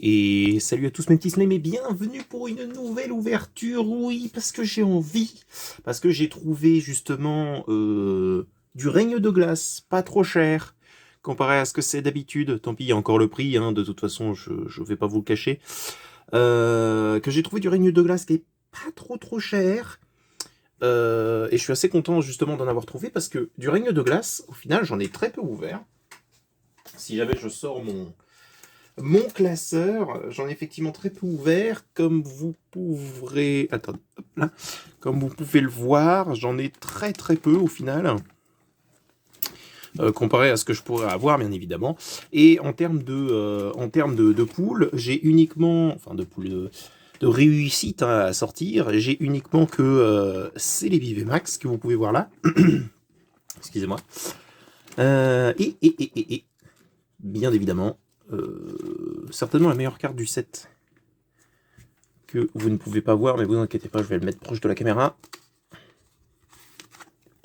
Et salut à tous mes petits slimes et bienvenue pour une nouvelle ouverture, oui, parce que j'ai envie, parce que j'ai trouvé justement du règne de glace, pas trop cher, comparé à ce que c'est d'habitude, tant pis, il y a encore le prix, hein, de toute façon, je vais pas vous le cacher, que j'ai trouvé du règne de glace qui est pas trop cher, et je suis assez content justement d'en avoir trouvé, parce que du règne de glace, au final, j'en ai très peu ouvert. Si jamais je sors mon classeur, j'en ai effectivement très peu ouvert, comme vous pourrez... Attends, hop là. Comme vous pouvez le voir, j'en ai très peu au final, comparé à ce que je pourrais avoir, bien évidemment. Et en termes de poules, j'ai uniquement... Enfin, de poules de réussite à sortir, j'ai uniquement que c'est les Vivemax que vous pouvez voir là. Excusez-moi. Et bien évidemment, certainement la meilleure carte du set que vous ne pouvez pas voir, mais vous inquiétez pas, je vais le mettre proche de la caméra.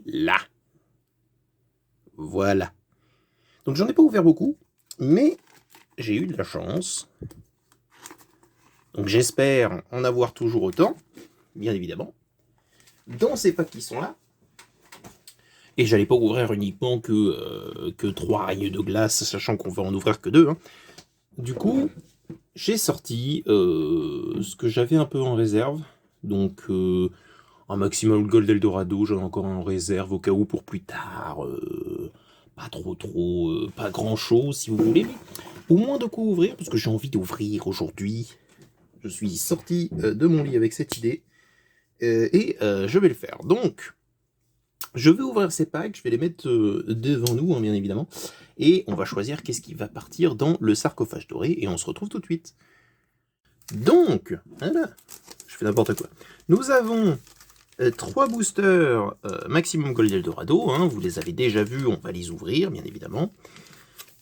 Là. Voilà. Donc j'en ai pas ouvert beaucoup, mais j'ai eu de la chance. Donc j'espère en avoir toujours autant, bien évidemment, dans ces packs qui sont là. Et j'allais pas ouvrir uniquement que 3 règnes de glace, sachant qu'on va en ouvrir que 2. Hein. Du coup, j'ai sorti ce que j'avais un peu en réserve. Donc, un maximum Gold Eldorado, j'en ai encore en réserve au cas où pour plus tard. Pas trop, pas grand chose si vous voulez. Mais au moins de quoi ouvrir, parce que j'ai envie d'ouvrir aujourd'hui. Je suis sorti de mon lit avec cette idée. Et je vais le faire. Donc, je vais ouvrir ces packs, je vais les mettre devant nous, hein, bien évidemment. Et on va choisir qu'est-ce qui va partir dans le sarcophage doré. Et on se retrouve tout de suite. Donc, voilà, je fais n'importe quoi. Nous avons 3 boosters maximum Gold Eldorado, hein, vous les avez déjà vus, on va les ouvrir, bien évidemment.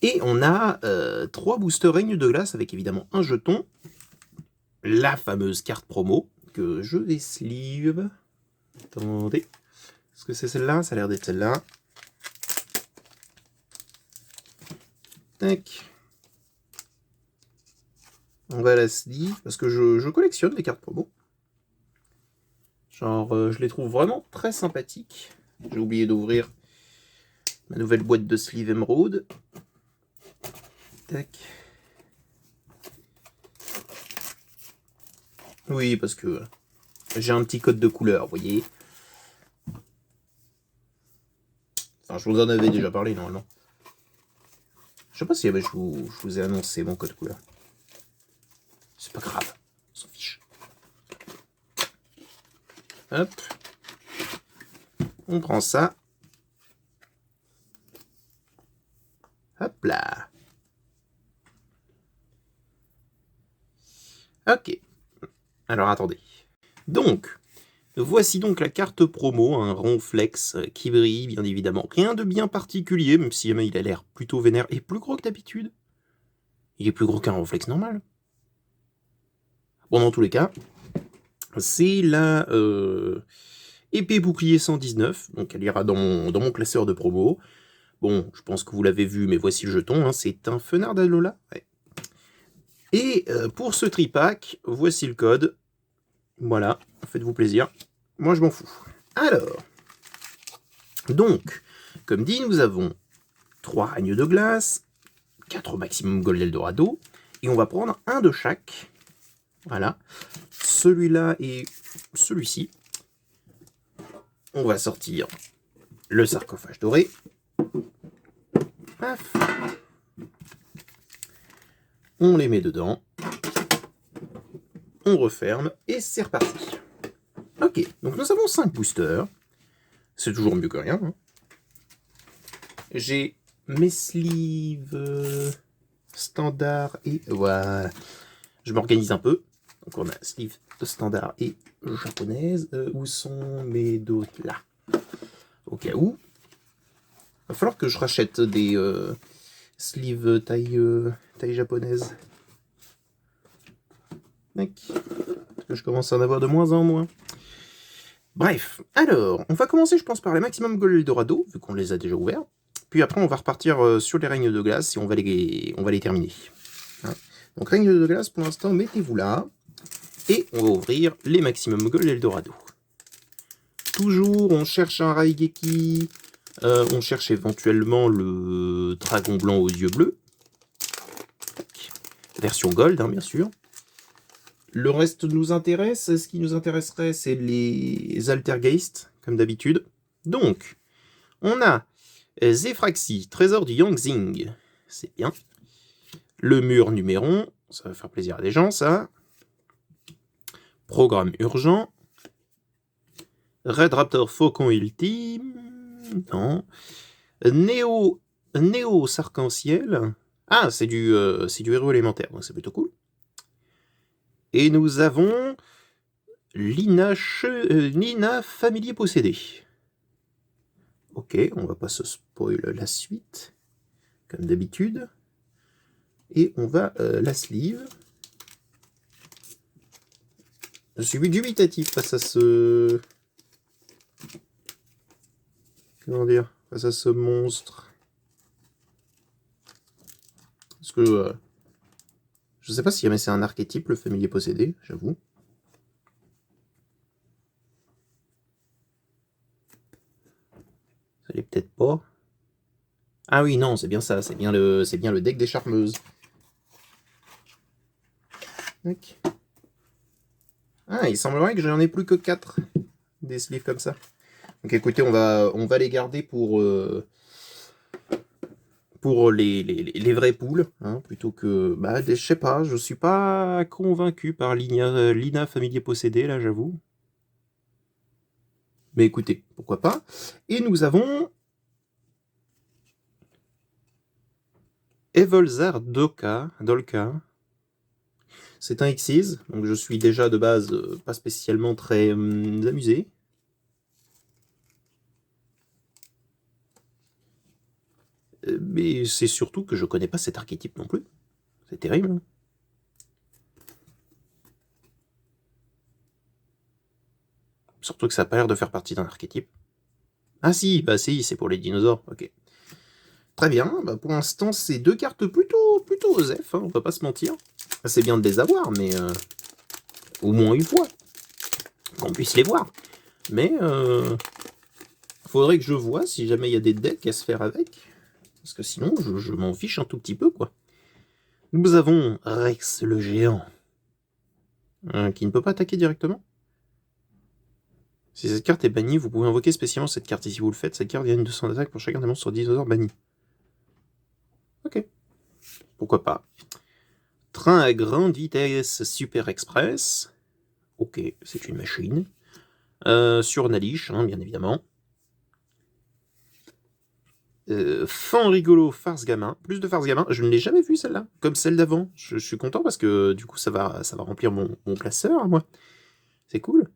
Et on a 3 boosters règne de glace avec évidemment un jeton, la fameuse carte promo, que je vais sleeve. Attendez, est-ce que c'est celle-là? Ça a l'air d'être celle-là. Tac. On va la sleeve, parce que je collectionne les cartes promo. Genre, je les trouve vraiment très sympathiques. J'ai oublié d'ouvrir ma nouvelle boîte de sleeve émeraude. Tac. Oui, parce que j'ai un petit code de couleur, vous voyez. Enfin, je vous en avais déjà parlé, normalement. Je sais pas si je vous ai annoncé mon code couleur. C'est pas grave, on s'en fiche. Hop. On prend ça. Hop là. Ok. Alors, attendez. Donc, voici donc la carte promo, un rond flex qui brille, bien évidemment. Rien de bien particulier, même si il a l'air plutôt vénère et plus gros que d'habitude. Il est plus gros qu'un rond flex normal. Bon, dans tous les cas, c'est la épée bouclier 119, donc elle ira dans mon classeur de promo. Bon, je pense que vous l'avez vu, mais voici le jeton, hein, c'est un Fenard d'Alola. Ouais. Et pour ce tripack, voici le code. Voilà, faites-vous plaisir. Moi, je m'en fous. Alors, donc, comme dit, nous avons 3 règnes de glace, 4 maximum Gold Eldorado, et on va prendre un de chaque. Voilà. Celui-là et celui-ci. On va sortir le sarcophage doré. Paf. On les met dedans. On referme et c'est reparti. Ok, donc nous avons 5 boosters. C'est toujours mieux que rien. Hein. J'ai mes sleeves standard et voilà. Je m'organise un peu. Donc on a sleeve standard et japonaise. Où sont mes dos là? Au cas où. Il va falloir que je rachète des sleeves taille japonaise. Mec. Parce que je commence à en avoir de moins en moins. Bref, alors, on va commencer, je pense, par les maximum Gold Eldorado, vu qu'on les a déjà ouverts. Puis après, on va repartir sur les règnes de glace et on va les terminer. Hein. Donc règne de glace, pour l'instant, mettez-vous là. Et on va ouvrir les Maximum Gold Eldorado. Toujours, on cherche un Raigeki. On cherche éventuellement le dragon blanc aux yeux bleus. Version gold, hein, bien sûr. Le reste nous intéresse. Ce qui nous intéresserait, c'est les Altergeist, comme d'habitude. Donc, on a Zefraxi, trésor du Yangzing. C'est bien. Le mur Numéron. Ça va faire plaisir à des gens, ça. Programme urgent. Red Raptor Faucon Ultime. Non. Néo Sarc-en-Ciel. Ah, c'est du héros élémentaire, donc c'est plutôt cool. Et nous avons Lina Familier Possédé. Ok, on va pas se spoil la suite, comme d'habitude. Et on va la sleeve. Je suis dubitatif face à ce... Comment dire? Face à ce monstre. Parce que... je sais pas si jamais c'est un archétype, le familier possédé, j'avoue. Ça l'est peut-être pas. Ah oui, non, c'est bien ça, c'est bien le deck des charmeuses. Okay. Ah, il semblerait que j'en ai plus que 4 des sleeves comme ça. Donc écoutez, on va les garder pour les vraies poules, hein, plutôt que... Bah, je sais pas, je suis pas convaincu par Lina Familier Possédé, là, j'avoue. Mais écoutez, pourquoi pas. Et nous avons... Evolzar Dolka. C'est un Xyz, donc je suis déjà de base pas spécialement très amusé. Mais c'est surtout que je connais pas cet archétype non plus. C'est terrible. Hein. Surtout que ça n'a pas l'air de faire partie d'un archétype. Ah si, bah si, c'est pour les dinosaures, ok. Très bien, bah pour l'instant c'est 2 cartes plutôt OSEF, hein, on va pas se mentir. C'est bien de les avoir, mais au moins une fois, qu'on puisse les voir. Mais faudrait que je vois si jamais il y a des decks à se faire avec. Parce que sinon, je m'en fiche un tout petit peu, quoi. Nous avons Rex le géant, qui ne peut pas attaquer directement. Si cette carte est bannie, vous pouvez invoquer spécialement cette carte. Et si vous le faites, cette carte gagne 200 d'attaque pour chacun des monstres sur dinosaures bannis. Ok. Pourquoi pas. Train à grande vitesse Super Express. Ok, c'est une machine. Sur Nalish, hein, bien évidemment. Fan rigolo, farce gamin. Plus de farce gamin. Je ne l'ai jamais vu celle-là, comme celle d'avant. Je suis content parce que du coup ça va remplir mon classeur à moi. C'est cool.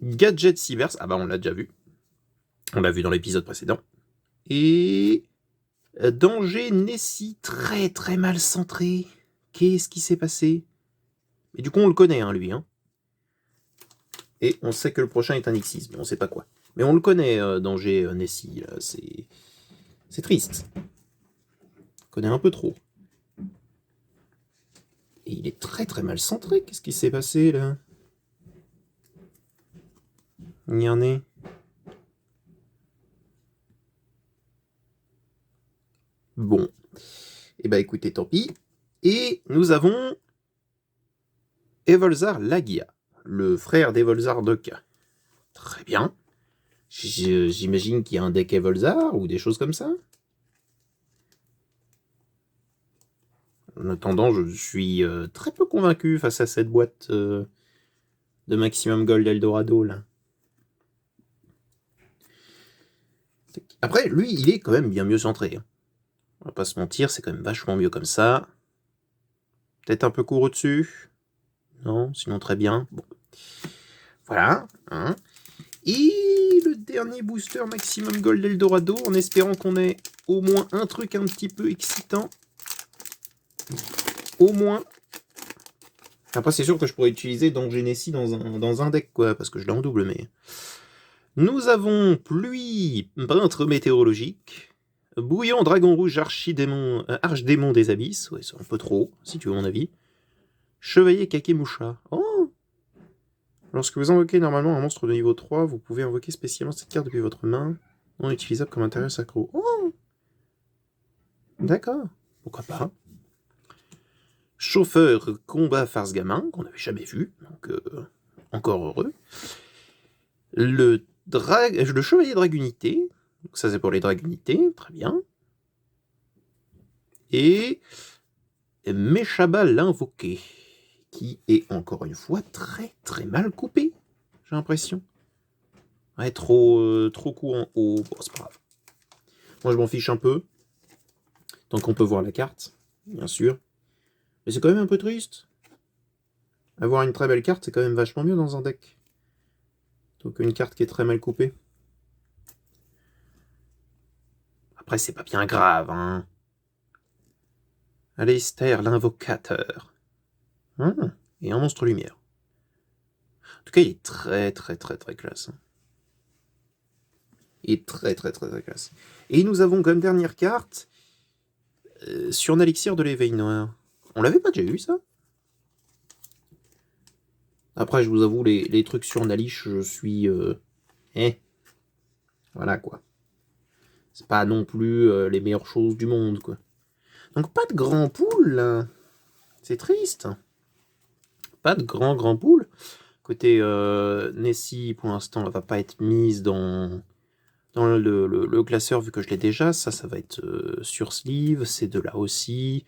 Gadget Cybers. Ah bah on l'a déjà vu. On l'a vu dans l'épisode précédent. Et Danger Nessie, très très mal centré. Qu'est-ce qui s'est passé? Et du coup on le connaît, hein, lui. Hein. Et on sait que le prochain est un Xyz, mais on sait pas quoi. Mais on le connaît, Danger Nessie. C'est triste. On connaît un peu trop. Et il est très très mal centré. Qu'est-ce qui s'est passé là? Il y en est. Bon. Et bah écoutez, tant pis. Et nous avons Evolzar Lagia, le frère d'Evolzar Doka. Très bien. J'imagine qu'il y a un deck Evolzar ou des choses comme ça. En attendant, je suis très peu convaincu face à cette boîte de Maximum Gold Eldorado là. Après, lui, il est quand même bien mieux centré. Hein. On va pas se mentir, c'est quand même vachement mieux comme ça. Peut-être un peu court au-dessus. Non, sinon très bien. Bon. Voilà. Hein. Et le dernier booster Maximum Gold Eldorado, en espérant qu'on ait au moins un truc un petit peu excitant. Au moins. Après, c'est sûr que je pourrais utiliser Danger Nessie dans un deck, quoi, parce que je l'ai en double, mais... Nous avons Pluie, peintre météorologique, Bouillon, dragon rouge, archidémon des abysses. Ouais, c'est un peu trop, si tu veux mon avis. Chevalier Kakemusha. Oh! Lorsque vous invoquez normalement un monstre de niveau 3, vous pouvez invoquer spécialement cette carte depuis votre main, non utilisable comme intérieur sacro. Oh! D'accord. Pourquoi pas? Chauffeur, combat, farce gamin, qu'on n'avait jamais vu, donc encore heureux. Le chevalier dragunité, donc ça c'est pour les dragunités, très bien. Et Meshaba l'invoqué, qui est encore une fois très très mal coupé, j'ai l'impression. Ouais, trop coup en haut, bon, c'est pas grave. Moi je m'en fiche un peu, tant qu'on peut voir la carte, bien sûr. Mais c'est quand même un peu triste. Avoir une très belle carte, c'est quand même vachement mieux dans un deck. Plutôt qu'une carte qui est très mal coupée. Après, c'est pas bien grave, hein. Aleister, l'invocateur. Et un monstre lumière. En tout cas, il est très très très très classe. Il est très très très très classe. Et nous avons comme dernière carte sur un élixir de l'éveil noir. On l'avait pas déjà eu, ça? Après, je vous avoue, les trucs sur Nalish, je suis... Voilà, quoi. C'est pas non plus les meilleures choses du monde, quoi. Donc, pas de grand pool, là. C'est triste. Pas de grand pool. Côté Nessie, pour l'instant, elle va pas être mise dans le classeur, vu que je l'ai déjà. Ça va être sur Sleeve. C'est de là aussi.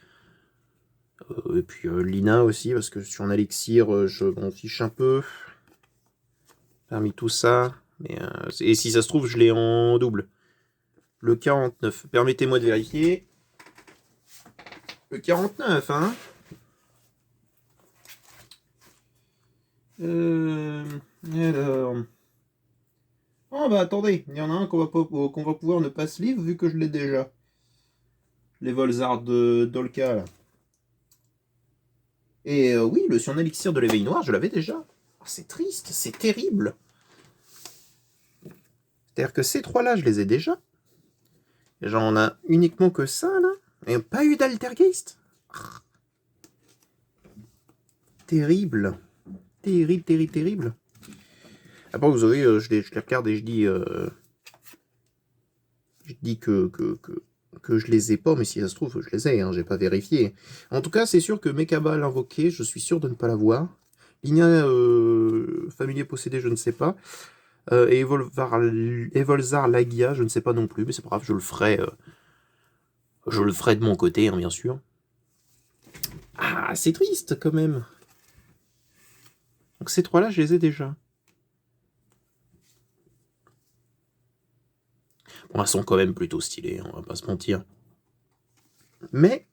Et puis Lina aussi, parce que sur un élixir, je m'en fiche un peu. Parmi tout ça. Mais, et si ça se trouve, je l'ai en double. Le 49. Permettez-moi de vérifier. Le 49, hein. Alors... Oh bah attendez, il y en a un qu'on va pouvoir ne pas sleeve vu que je l'ai déjà. Les Volzards de Dolka, là. Et oui, le sur un élixir de l'éveil noir, je l'avais déjà. Oh, c'est triste, c'est terrible. C'est-à-dire que ces trois-là, je les ai déjà. Et genre, on a uniquement que ça, là. Et pas eu d'Altergeist. Terrible. Terrible. Après, vous savez, je les regarde et je dis... je dis que je les ai pas, mais si ça se trouve, je les ai, hein, j'ai pas vérifié. En tout cas, c'est sûr que Mekaba l'invoqué, je suis sûr de ne pas l'avoir. Ligna familier possédé, je ne sais pas. Et Evolzar Lagia, je ne sais pas non plus, mais c'est pas grave, je le ferai de mon côté, hein, bien sûr. Ah, c'est triste quand même. Donc ces trois-là, je les ai déjà. Bon, elles sont quand même plutôt stylées, on va pas se mentir. Mais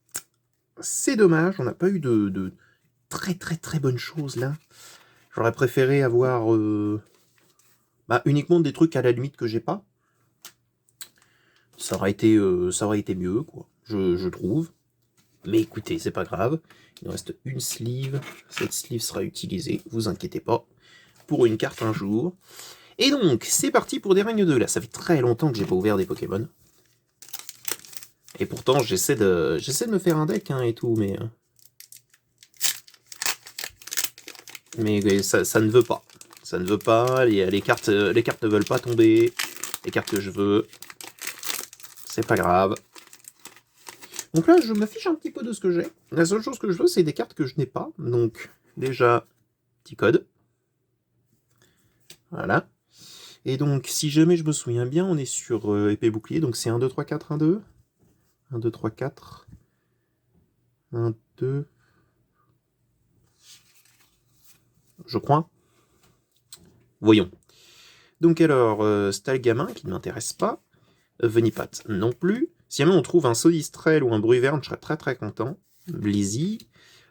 c'est dommage, on n'a pas eu de très bonnes choses là. J'aurais préféré avoir uniquement des trucs à la limite que j'ai pas. Ça aurait été mieux, quoi, je trouve. Mais écoutez, c'est pas grave. Il nous reste une sleeve. Cette sleeve sera utilisée, vous inquiétez pas, pour une carte un jour. Et donc, c'est parti pour des règnes de glace. Ça fait très longtemps que j'ai pas ouvert des Pokémon. Et pourtant, j'essaie de me faire un deck, hein, et tout, mais... Mais ça ne veut pas. Ça ne veut pas, les cartes ne veulent pas tomber. Les cartes que je veux. C'est pas grave. Donc là, je m'affiche un petit peu de ce que j'ai. La seule chose que je veux, c'est des cartes que je n'ai pas. Donc, déjà, petit code. Voilà. Et donc, si jamais je me souviens bien, on est sur épée bouclier. Donc c'est 1, 2, 3, 4, 1, 2. 1, 2, 3, 4. 1, 2. Je crois. Voyons. Donc alors, Stalgamin, qui ne m'intéresse pas. Venipat non plus. Si jamais on trouve un Sodistrel ou un Bruverne, je serais très content. Blizzy.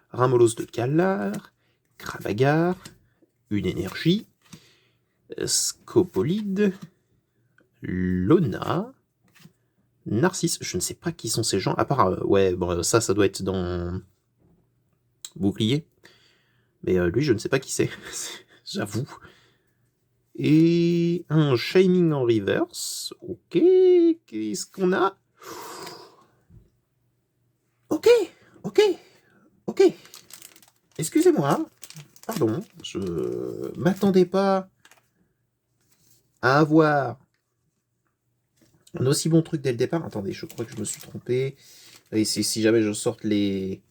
Ramolos de Galar. Cravagar. Une énergie. Scopolide. Lona. Narcisse. Je ne sais pas qui sont ces gens. À part, ouais, bon, ça doit être dans Bouclier. Mais lui, je ne sais pas qui c'est. J'avoue. Et un Shining en reverse. Ok. Qu'est-ce qu'on a? Ok, ok, ok. Excusez-moi, pardon, je m'attendais pas à avoir un aussi bon truc dès le départ. Attendez, je crois que je me suis trompé. Et si jamais je sorte les...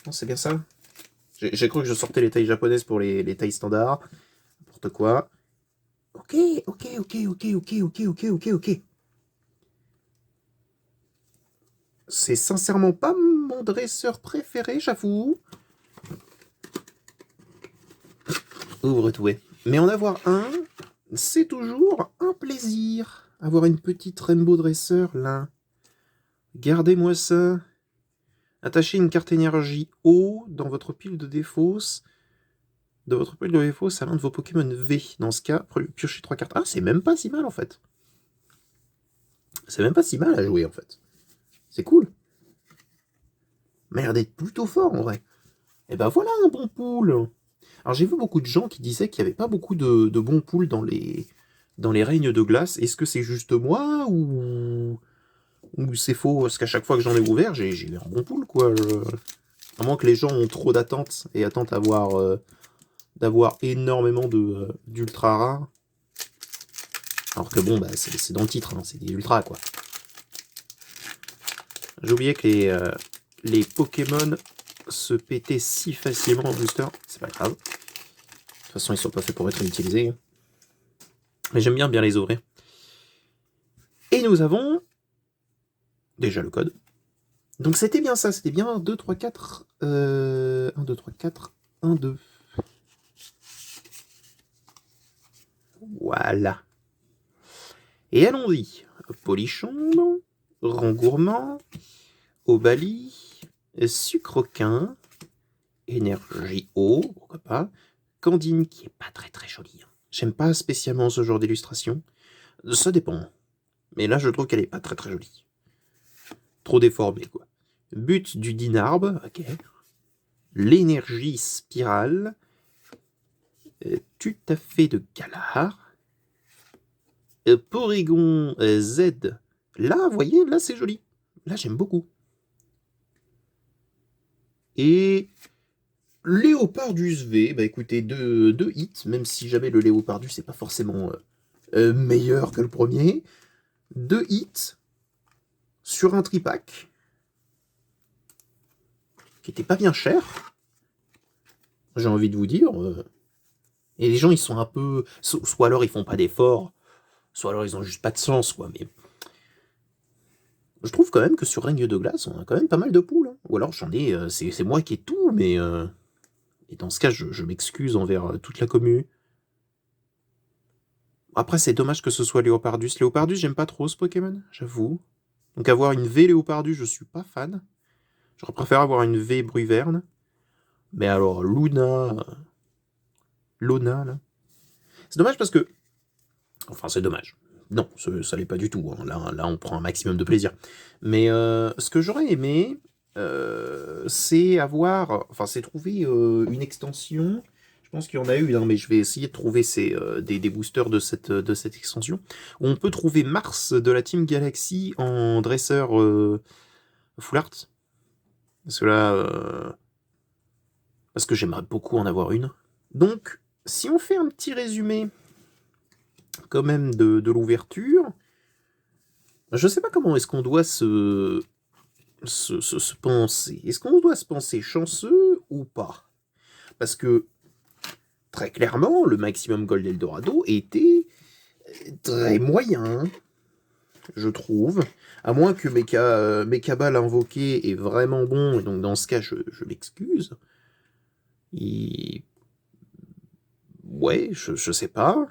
Non, c'est bien ça. J'ai cru que je sortais les tailles japonaises pour les tailles standards. N'importe quoi. Ok, ok, ok, ok, ok, ok, ok, ok, ok. C'est sincèrement pas mon dresseur préféré, j'avoue. Ouvre-tout. Mais en avoir un, c'est toujours un plaisir. Avoir une petite Rainbow Dresser, là. Gardez-moi ça. Attachez une carte énergie O dans votre pile de défausse. De votre pile de défausse à l'un de vos Pokémon V. Dans ce cas, piochez 3 cartes. Ah, c'est même pas si mal, en fait. C'est même pas si mal à jouer, en fait. C'est cool. Mais l'air d'être plutôt fort, en vrai. Et ben voilà un bon pool. Alors j'ai vu beaucoup de gens qui disaient qu'il n'y avait pas beaucoup de bons pools dans les règnes de glace. Est-ce que c'est juste moi ou c'est faux? Parce qu'à chaque fois que j'en ai ouvert, j'ai eu un bon pool, quoi. À moins que les gens ont trop d'attentes et attendent d'avoir énormément d'ultra rares. Alors que bon, bah, c'est dans le titre, hein, c'est des ultras, quoi. J'ai oublié que les Pokémon se pétaient si facilement en booster. C'est pas grave. De toute façon, ils sont pas faits pour être utilisés. Mais j'aime bien les ouvrir. Et nous avons déjà le code. Donc c'était bien ça, c'était bien 1, 2, 3, 4. 1, 2, 3, 4, 1, 2. Voilà. Et allons-y. Polichon, Rangourmand, Obali, Sucroquin, Énergie eau, pourquoi pas. Candine qui est pas très très jolie. J'aime pas spécialement ce genre d'illustration. Ça dépend. Mais là je trouve qu'elle est pas très très jolie. Trop déformée quoi. But du Dinarbe, ok. L'énergie spirale. Tout à fait de Galar. Porygon Z. Là, vous voyez, là c'est joli. Là j'aime beaucoup. Et Léopardus V, bah écoutez, deux hits, même si jamais le Léopardus c'est pas forcément meilleur que le premier. 2 hits sur un tripack qui était pas bien cher, j'ai envie de vous dire. Et les gens ils sont un peu... Soit alors ils font pas d'efforts, soit alors ils ont juste pas de sens, quoi. Mais je trouve quand même que sur Règne de Glace, on a quand même pas mal de poules. Hein. Ou alors j'en ai... c'est moi qui ai tout, mais... Et dans ce cas, je m'excuse envers toute la commu. Après, c'est dommage que ce soit Léopardus. Léopardus, j'aime pas trop ce Pokémon, j'avoue. Donc avoir une V Léopardus, je suis pas fan. J'aurais préféré avoir une V Bruyverne. Mais alors, Luna... Lona, là... C'est dommage parce que... Enfin, c'est dommage. Non, ça l'est pas du tout. Hein. Là, on prend un maximum de plaisir. Mais ce que j'aurais aimé, c'est avoir... Enfin, c'est trouver une extension. Je pense qu'il y en a eu, hein, mais je vais essayer de trouver des boosters de cette extension. Où on peut trouver Mars de la Team Galaxy en dresseur full art. Parce que là... parce que j'aimerais beaucoup en avoir une. Donc, si on fait un petit résumé quand même de l'ouverture, je sais pas comment est-ce qu'on doit se penser. Est-ce qu'on doit se penser chanceux ou pas? Parce que, très clairement, le maximum Gold Eldorado était très moyen, je trouve. À moins que Mekabal invoqué est vraiment bon, et donc dans ce cas, je l'excuse. Ouais, je sais pas.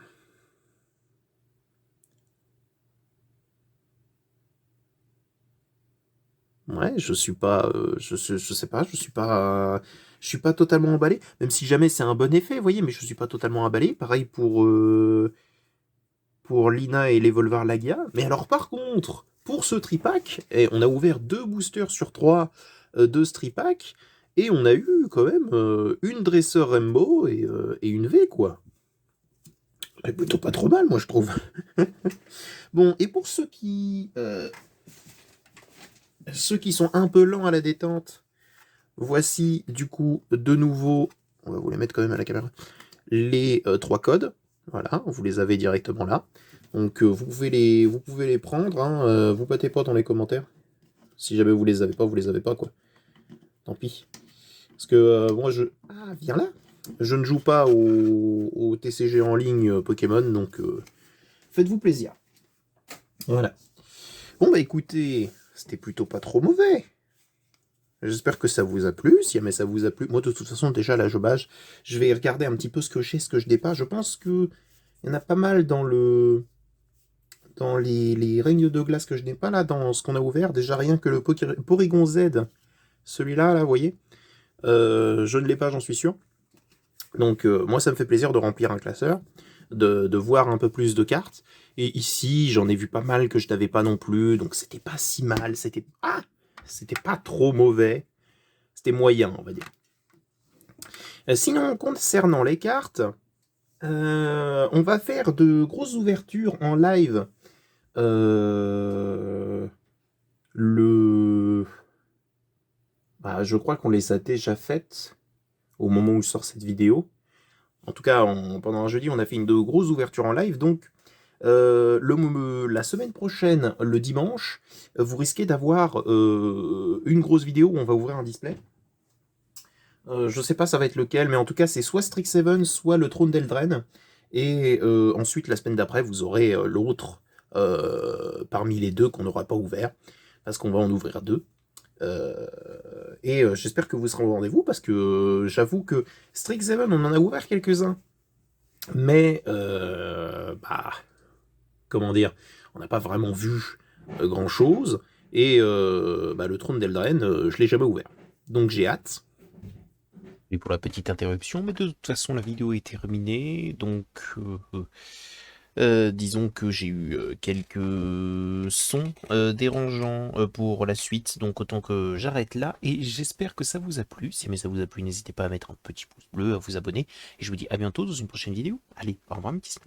Ouais, je suis pas, je sais pas, je suis pas totalement emballé, même si jamais c'est un bon effet, vous voyez, mais je suis pas totalement emballé. Pareil pour Lina et l'Evolvar Lagia. Mais alors par contre, pour ce tripack, on a ouvert 2 boosters sur 3 de ce tripack, et on a eu quand même une dresseur Rainbow et une V, quoi. C'est plutôt pas trop mal, moi, je trouve. Bon, et pour ceux qui Ceux qui sont un peu lents à la détente, voici du coup de nouveau, on va vous les mettre quand même à la caméra, les 3 codes. Voilà, vous les avez directement là. Donc vous pouvez les prendre, hein, vous battez pas dans les commentaires. Si jamais vous les avez pas quoi. Tant pis. Parce que moi je... Ah, viens là. Je ne joue pas au TCG en ligne Pokémon, donc faites-vous plaisir. Voilà. Bon bah écoutez, c'était plutôt pas trop mauvais. J'espère que ça vous a plu. Si jamais ça vous a plu, moi de toute façon déjà là je vais regarder un petit peu ce que j'ai, ce que je n'ai pas. Je pense que il y en a pas mal dans les règnes de glace que je n'ai pas là dans ce qu'on a ouvert. Déjà rien que le Porygon Z, celui-là là, vous voyez, je ne l'ai pas, j'en suis sûr. Donc moi ça me fait plaisir de remplir un classeur, de voir un peu plus de cartes. Et ici j'en ai vu pas mal que je n'avais pas non plus, donc c'était pas si mal, c'était pas trop mauvais, c'était moyen on va dire. Sinon concernant les cartes, on va faire de grosses ouvertures en live je crois qu'on les a déjà faites au moment où sort cette vidéo. En tout cas, pendant un jeudi, on a fait de grosses ouvertures en live. Donc, la semaine prochaine, le dimanche, vous risquez d'avoir une grosse vidéo où on va ouvrir un display. Je sais pas ça va être lequel, mais en tout cas, c'est soit Strixhaven, soit le Trône d'Eldraine. Et ensuite, la semaine d'après, vous aurez l'autre parmi les deux qu'on n'aura pas ouvert, parce qu'on va en ouvrir 2. J'espère que vous serez au rendez-vous, parce que j'avoue que Strixhaven, on en a ouvert quelques-uns. Mais, comment dire, on n'a pas vraiment vu grand-chose. Et le Trône d'Eldraine, je l'ai jamais ouvert. Donc j'ai hâte. Et pour la petite interruption, mais de toute façon la vidéo est terminée, donc disons que j'ai eu quelques sons dérangeants pour la suite, donc autant que j'arrête là, et j'espère que ça vous a plu. Si jamais ça vous a plu, n'hésitez pas à mettre un petit pouce bleu, à vous abonner, et je vous dis à bientôt dans une prochaine vidéo. Allez, au revoir mes petits.